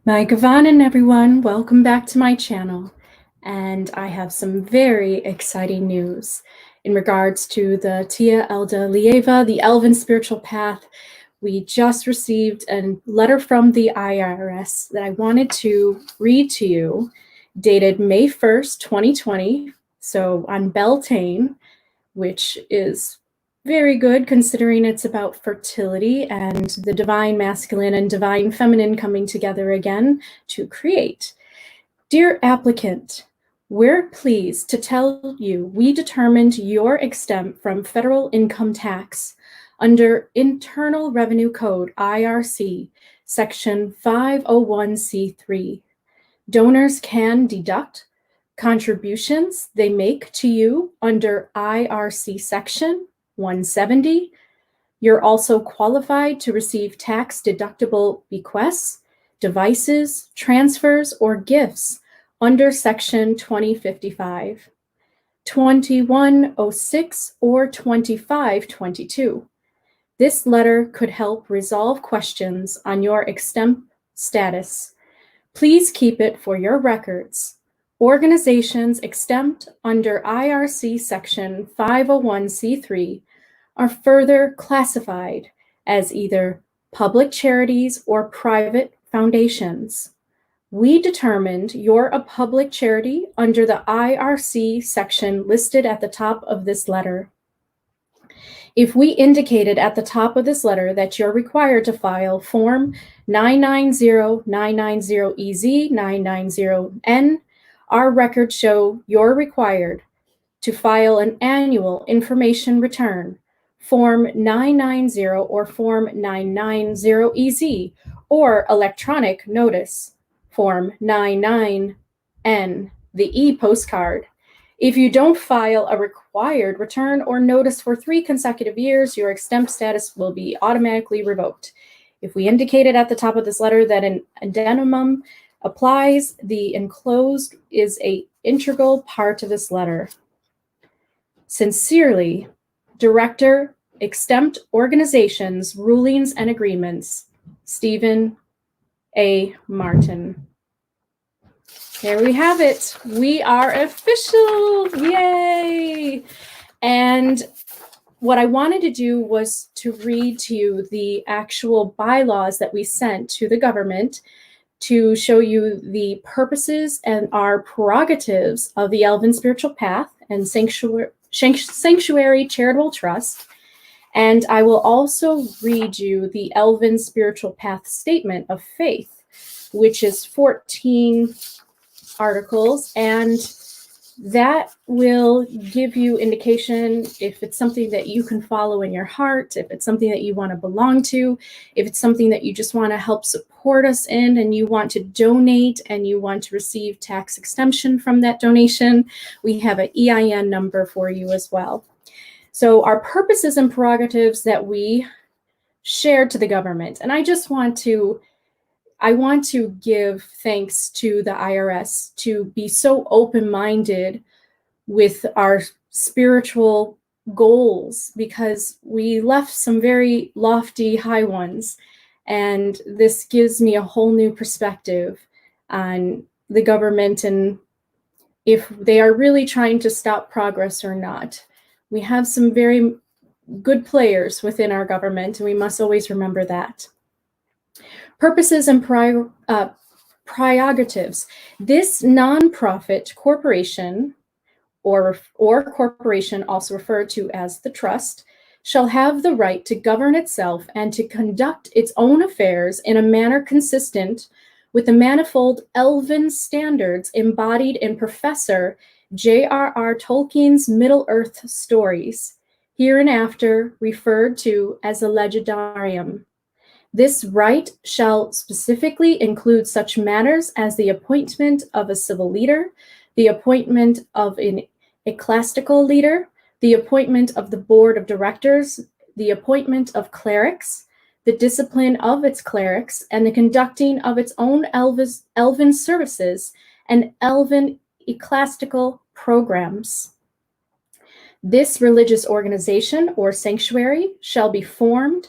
My Gavanan, everyone, welcome back to my channel. And I have some very exciting news in regards to the Tia Eldalieva, the Elven Spiritual Path. We just received a letter from the IRS that I wanted to read to you, dated May 1st, 2020, so on Beltane, which is very good considering it's about fertility and the divine masculine and divine feminine coming together again to create. Dear applicant, we're pleased to tell you we determined your exempt from federal income tax under Internal Revenue Code, IRC, Section 501c3. Donors can deduct contributions they make to you under IRC Section 170. You're also qualified to receive tax-deductible bequests, devices, transfers, or gifts under Section 2055, 2106, or 2522. This letter could help resolve questions on your exempt status. Please keep it for your records. Organizations exempt under IRC Section 501c3 are further classified as either public charities or private foundations. We determined you're a public charity under the IRC section listed at the top of this letter. If we indicated at the top of this letter that you're required to file Form 990-990-EZ 990N, our records show you're required to file an annual information return, Form 990 or Form 990EZ, or electronic notice, Form 99N, the e-postcard. If you don't file a required return or notice for 3 consecutive years, your exempt status will be automatically revoked. If we indicated at the top of this letter that an addendum applies, the enclosed is an integral part of this letter. Sincerely, Director, Exempt Organizations, Rulings and Agreements, Stephen A. Martin. There we have it. We are official. Yay! And what I wanted to do was to read to you the actual bylaws that we sent to the government to show you the purposes and our prerogatives of the Elven Spiritual Path and Sanctuary Charitable Trust. And I will also read you the Elven Spiritual Path Statement of Faith, which is 14 articles, and that will give you indication if it's something that you can follow in your heart, if it's something that you want to belong to, if it's something that you just want to help support us in and you want to donate and you want to receive tax exemption from that donation. We have an EIN number for you as well. So our purposes and prerogatives that we shared to the government, and I want to give thanks to the IRS to be so open-minded with our spiritual goals, because we left some very lofty high ones. And this gives me a whole new perspective on the government and if they are really trying to stop progress or not. We have some very good players within our government, and we must always remember that. Purposes and prerogatives. This nonprofit corporation, or corporation also referred to as the trust, shall have the right to govern itself and to conduct its own affairs in a manner consistent with the manifold Elven standards embodied in Professor J.R.R. Tolkien's Middle-earth stories, hereinafter referred to as the Legendarium. This right shall specifically include such matters as the appointment of a civil leader, the appointment of an ecclesiastical leader, the appointment of the board of directors, the appointment of clerics, the discipline of its clerics, and the conducting of its own elven services and elven ecclesiastical programs. This religious organization or sanctuary shall be formed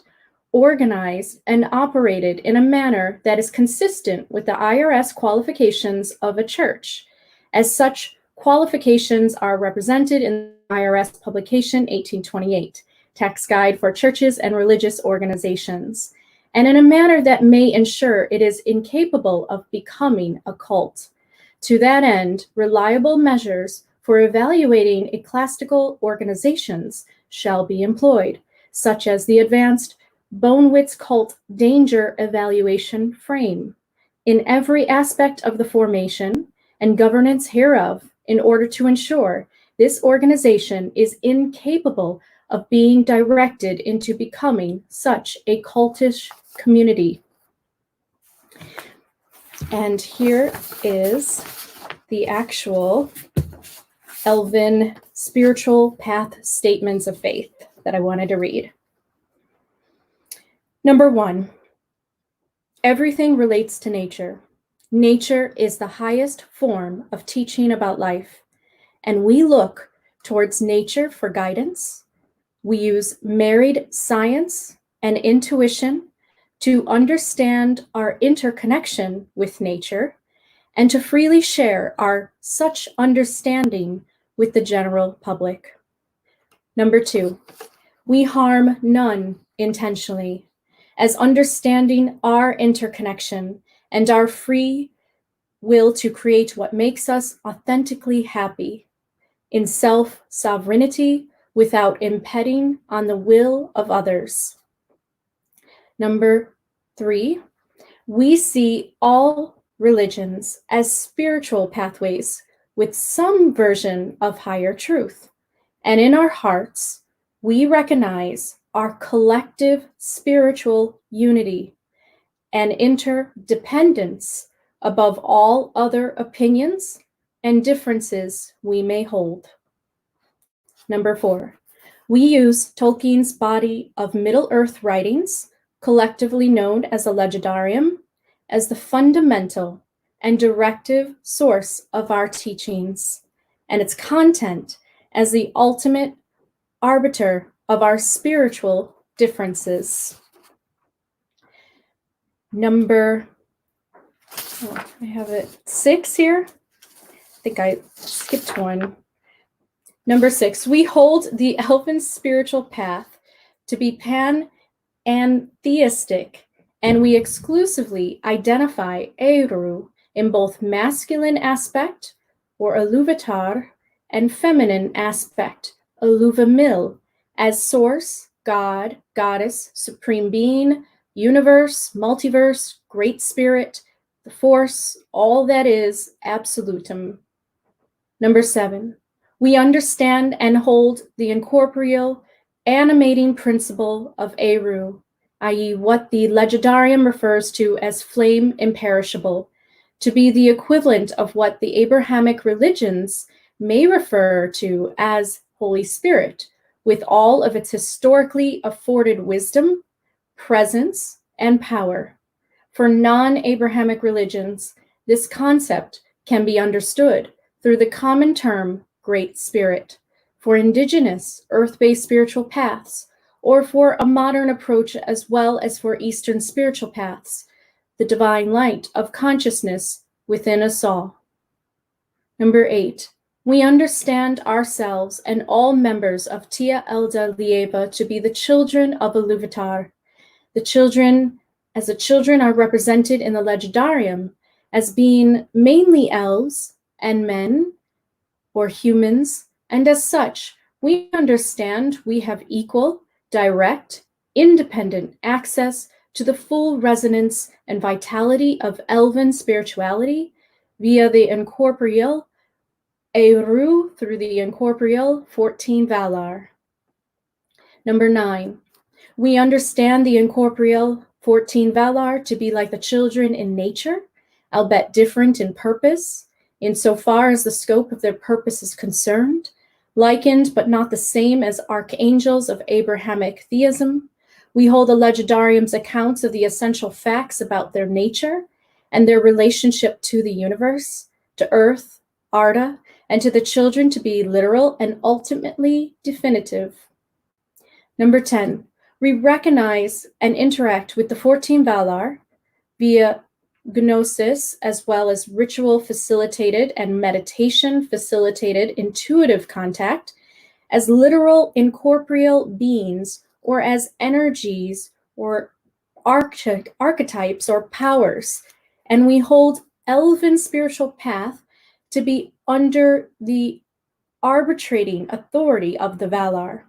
organized, and operated in a manner that is consistent with the IRS qualifications of a church. As such, qualifications are represented in the IRS publication 1828, Tax Guide for Churches and Religious Organizations, and in a manner that may ensure it is incapable of becoming a cult. To that end, reliable measures for evaluating ecclesiastical organizations shall be employed, such as the advanced Bonewitz Cult Danger Evaluation Frame, in every aspect of the formation and governance hereof, in order to ensure this organization is incapable of being directed into becoming such a cultish community. And here is the actual Elven Spiritual Path Statements of Faith that I wanted to read. Number 1, everything relates to nature. Nature is the highest form of teaching about life, and we look towards nature for guidance. We use married science and intuition to understand our interconnection with nature and to freely share our such understanding with the general public. Number 2, we harm none intentionally, as understanding our interconnection and our free will to create what makes us authentically happy in self-sovereignty without impeding on the will of others. Number 3, we see all religions as spiritual pathways with some version of higher truth. And in our hearts, we recognize our collective spiritual unity and interdependence above all other opinions and differences we may hold. Number 4, we use Tolkien's body of Middle-earth writings, collectively known as the Legendarium, as the fundamental and directive source of our teachings, and its content as the ultimate arbiter of our spiritual differences. Number, I have it 6 here. I think I skipped one. Number 6, we hold the Elven spiritual path to be pantheistic, and we exclusively identify Eru in both masculine aspect, or Iluvatar, and feminine aspect, Iluvamil, as source, God, goddess, supreme being, universe, multiverse, great spirit, the force, all that is absolutum. Number 7, we understand and hold the incorporeal, animating principle of Eru, i.e. what the Legendarium refers to as flame imperishable, to be the equivalent of what the Abrahamic religions may refer to as Holy Spirit, with all of its historically afforded wisdom, presence, and power. For non-Abrahamic religions, this concept can be understood through the common term Great Spirit. For indigenous earth-based spiritual paths, or for a modern approach as well as for Eastern spiritual paths, the divine light of consciousness within us all. Number 8, we understand ourselves and all members of Tia Eldalieva to be the children of Iluvatar. The children are represented in the Legendarium as being mainly elves and men, or humans, and as such, we understand we have equal, direct, independent access to the full resonance and vitality of Elven spirituality via the incorporeal Eru through the incorporeal 14 Valar. Number 9, we understand the incorporeal 14 Valar to be like the children in nature, albeit different in purpose, insofar as the scope of their purpose is concerned, likened but not the same as archangels of Abrahamic theism. We hold the Legendarium's accounts of the essential facts about their nature and their relationship to the universe, to Earth, Arda, and to the children to be literal and ultimately definitive. Number 10, We recognize and interact with the 14 Valar via gnosis, as well as ritual facilitated and meditation facilitated intuitive contact, as literal incorporeal beings, or as energies or archetypes or powers. And we hold elven spiritual path to be under the arbitrating authority of the Valar.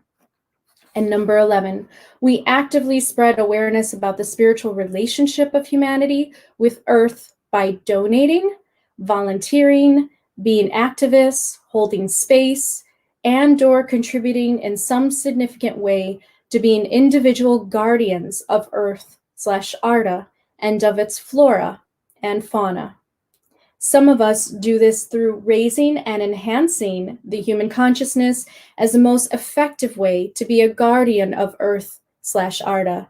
And number 11, we actively spread awareness about the spiritual relationship of humanity with Earth by donating, volunteering, being activists, holding space, and/or contributing in some significant way to being individual guardians of Earth/Arda and of its flora and fauna. Some of us do this through raising and enhancing the human consciousness as the most effective way to be a guardian of Earth/Arda.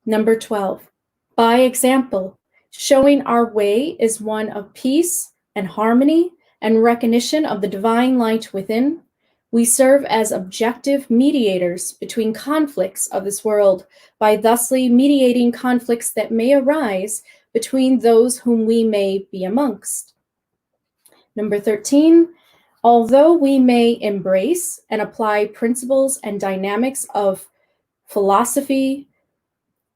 Number 12, by example, showing our way is one of peace and harmony and recognition of the divine light within. We serve as objective mediators between conflicts of this world by thusly mediating conflicts that may arise between those whom we may be amongst. Number 13, although we may embrace and apply principles and dynamics of philosophy,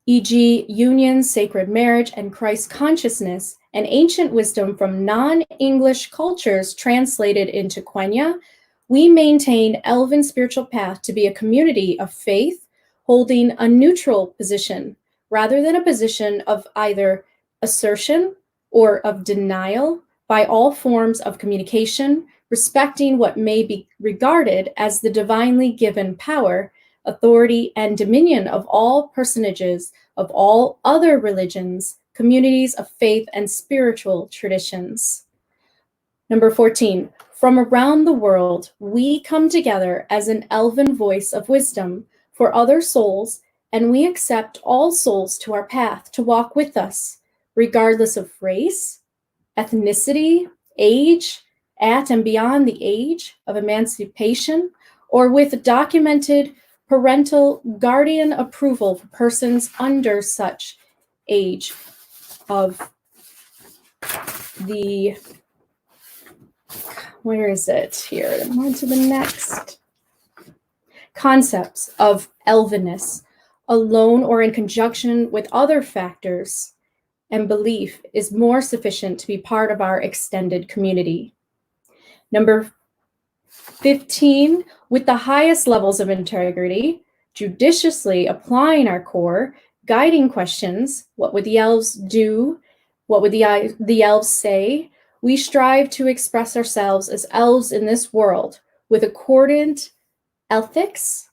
e.g., union, sacred marriage, and Christ consciousness, and ancient wisdom from non-English cultures translated into Quenya, we maintain Elven spiritual path to be a community of faith, holding a neutral position rather than a position of either assertion or of denial by all forms of communication, respecting what may be regarded as the divinely given power, authority, and dominion of all personages of all other religions, communities of faith, and spiritual traditions. Number 14, from around the world, we come together as an elven voice of wisdom for other souls, and we accept all souls to our path to walk with us, regardless of race, ethnicity, age, at and beyond the age of emancipation, or with documented parental guardian approval for persons under such age of the, where is it here? I'm on to the next. Concepts of elvenness, alone or in conjunction with other factors and belief, is more sufficient to be part of our extended community. Number 15, with the highest levels of integrity, judiciously applying our core, guiding questions, what would the elves do? What would the elves say? We strive to express ourselves as elves in this world with accordant ethics,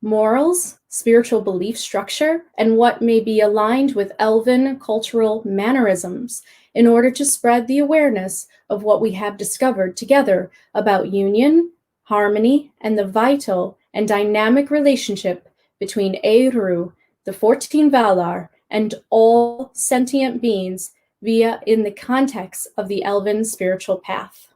morals, spiritual belief structure, and what may be aligned with elven cultural mannerisms in order to spread the awareness of what we have discovered together about union, harmony, and the vital and dynamic relationship between Eru, the 14 Valar, and all sentient beings via in the context of the elven spiritual path.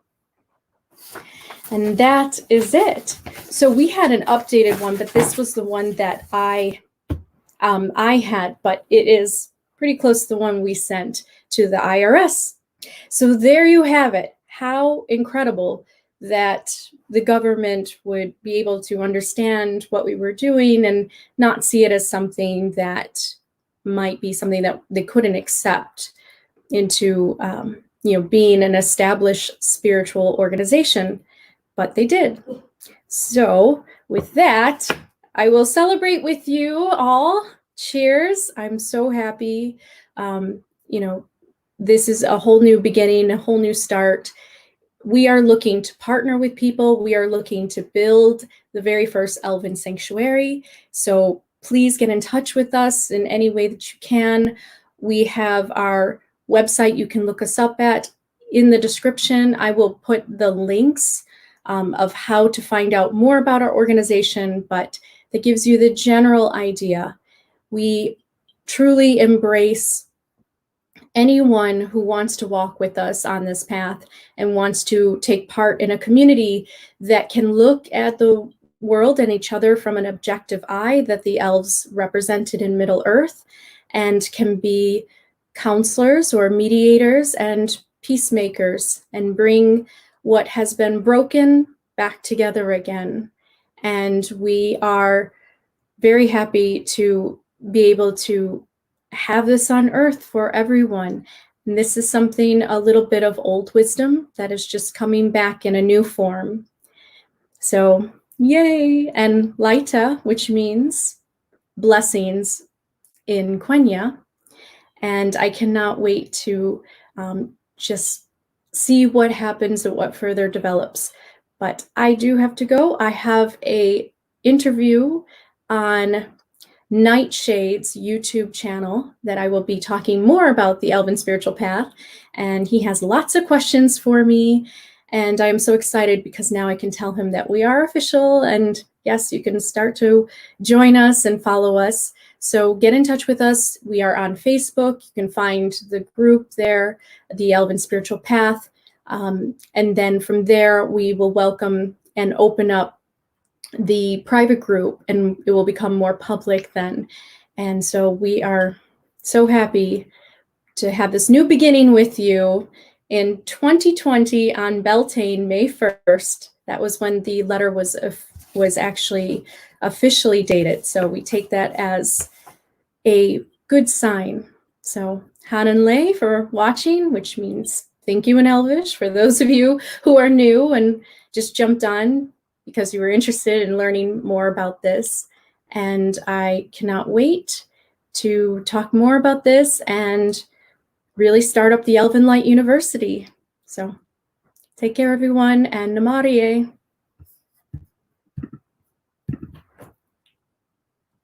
And that is it. So we had an updated one, but this was the one that I had, but it is pretty close to the one we sent to the IRS. So there you have it. How incredible that the government would be able to understand what we were doing and not see it as something that might be something that they couldn't accept into being an established spiritual organization. But they did. So with that, I will celebrate with you all. Cheers. I'm so happy. This is a whole new beginning, a whole new start. We are looking to partner with people. We are looking to build the very first Elven Sanctuary. So please get in touch with us in any way that you can. We have our website you can look us up at in the description. I will put the links of how to find out more about our organization, but that gives you the general idea. We truly embrace anyone who wants to walk with us on this path and wants to take part in a community that can look at the world and each other from an objective eye that the elves represented in Middle Earth, and can be counselors or mediators and peacemakers and bring what has been broken back together again. And we are very happy to be able to have this on earth for everyone. And this is something, a little bit of old wisdom that is just coming back in a new form. So yay! And Laita, which means blessings in Quenya. And I cannot wait to just see what happens and what further develops. But I do have to go. I have a interview on Nightshade's YouTube channel that I will be talking more about the Elven Spiritual Path. And he has lots of questions for me. And I am so excited because now I can tell him that we are official. And yes, you can start to join us and follow us. So get in touch with us. We are on Facebook. You can find the group there, the Elven Spiritual Path. And then from there, we will welcome and open up the private group, and it will become more public then. And so we are so happy to have this new beginning with you in 2020 on Beltane, May 1st. That was when the letter was actually officially dated. So we take that as a good sign. So Hananle for watching, which means thank you in Elvish for those of you who are new and just jumped on because you were interested in learning more about this. And I cannot wait to talk more about this and really start up the Elven Light University. So take care, everyone, and Namarie.